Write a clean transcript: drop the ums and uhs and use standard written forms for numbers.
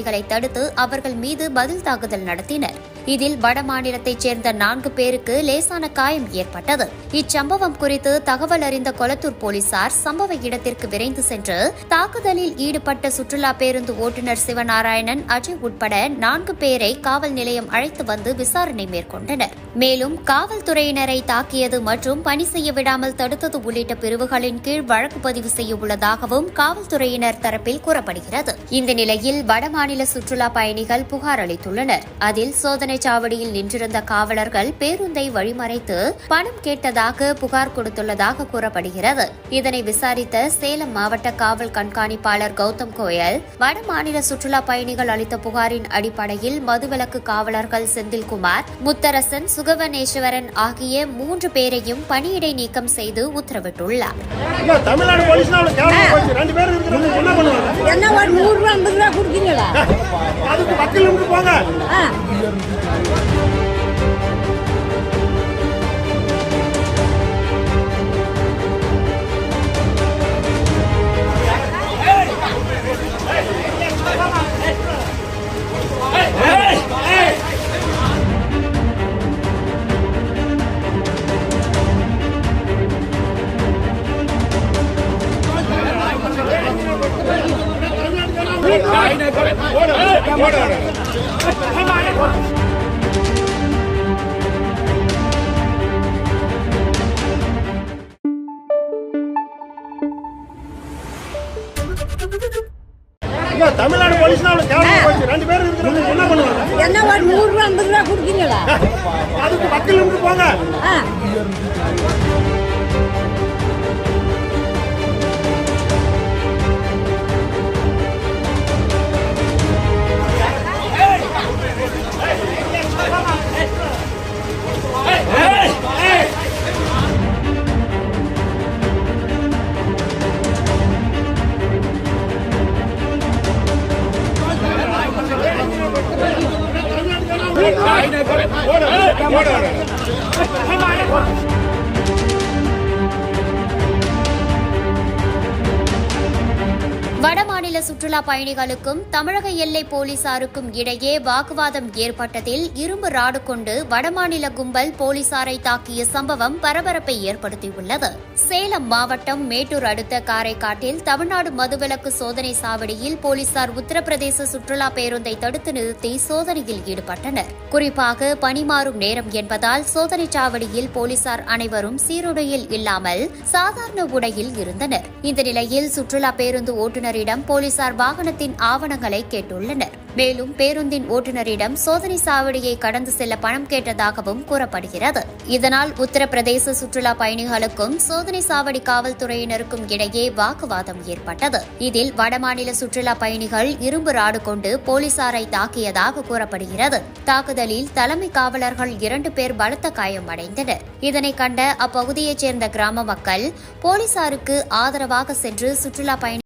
தடுத்து அவர்கள் மீது பதில் தாக்குதல் நடத்தினர். இதில் வடமாநிலத்தைச் சேர்ந்த 4 பேருக்கு லேசான காயம் ஏற்பட்டது. இச்சம்பவம் குறித்து தகவல் அறிந்த கொளத்தூர் போலீசார் சம்பவ இடத்திற்கு விரைந்து சென்று தாக்குதலில் ஈடுபட்ட சுற்றுலா பேருந்து ஓட்டுநர் சிவநாராயணன், அஜய் உட்பட 4 பேரை காவல் நிலையம் அழைத்து வந்து விசாரணை மேற்கொண்டனர். மேலும் காவல்துறையினரை தாக்கியது மற்றும் பணி செய்ய விடாமல் தடுத்தது உள்ளிட்ட பிரிவுகளின் கீழ் வழக்கு பதிவு செய்ய உள்ளதாகவும் காவல்துறையினர் தரப்பில் கூறப்படுகிறது. இந்த நிலையில் வடமாநில சுற்றுலா பயணிகள் புகார் அளித்துள்ளனர். அதில் சோதனை சாவடியில் நின்றிருந்த காவலர்கள் பேருந்தை வழிமறைத்து பணம் கேட்டதாக புகார் கொடுத்துள்ளதாக கூறப்படுகிறது. இதனை விசாரித்த சேலம் மாவட்ட காவல் கண்காணிப்பாளர் கௌதம் கோயல், வடமாநில சுற்றுலா பயணிகள் அளித்த புகாரின் அடிப்படையில் மதுவிலக்கு காவலர்கள் செந்தில்குமார், முத்தரசன், சுகவனேஸ்வரன் ஆகிய 3 பேரையும் பணியிடை நீக்கம் செய்து உத்தரவிட்டுள்ளார். தமிழ்நாடு போலீஸ் 2 பேர் என்ன பண்ணுவாங்க? என்ன ஒரு 100 ரூபா 50 ரூபா கொடுக்கீங்களா? அதுக்கு மக்கள் இருந்து போங்க. வடமாநில சுற்றுலா பயணிகளுக்கும் தமிழக எல்லை போலீசாருக்கும் இடையே வாக்குவாதம் ஏற்பட்டதில் இரும்பு ராடு கொண்டு வடமாநில கும்பல் போலீசாரை தாக்கிய சம்பவம் பரபரப்பை ஏற்படுத்தியுள்ளது. சேலம் மாவட்டம் மேட்டூர் அடுத்த காரைக்காட்டில் தமிழ்நாடு மதுவிலக்கு சோதனை சாவடியில் போலீசார் உத்தரப்பிரதேச சுற்றுலா பேருந்தை தடுத்து நிறுத்தி சோதனையில் ஈடுபட்டனர். குறிப்பாக பணிமாறும் நேரம் என்பதால் சோதனை சாவடியில் போலீசார் அனைவரும் சீருடையில் இல்லாமல் சாதாரண உடையில் இருந்தனர். இந்த நிலையில் சுற்றுலா பேருந்து ஓட்டுநரிடம் போலீசார் வாகனத்தின் ஆவணங்களை கேட்டுள்ளனர். மேலும் பேருந்தின் ஓட்டுநரிடம் சோதனை சாவடியை கடந்து செல்ல பணம் கேட்டதாகவும் கூறப்படுகிறது. இதனால் உத்தரப்பிரதேச சுற்றுலா பயணிகளுக்கும் சோதனை சாவடி காவல்துறையினருக்கும் இடையே வாக்குவாதம் ஏற்பட்டது. இதில் வடமாநில சுற்றுலா பயணிகள் இரும்பு ராடு கொண்டு போலீசாரை தாக்கியதாக கூறப்படுகிறது. தாக்குதலில் தலைமை காவலர்கள் 2 பேர் பலத்த காயமடைந்தனர். இதனை கண்ட அப்பகுதியைச் சேர்ந்த கிராம மக்கள் போலீசாருக்கு ஆதரவாக சென்று சுற்றுலா பயணி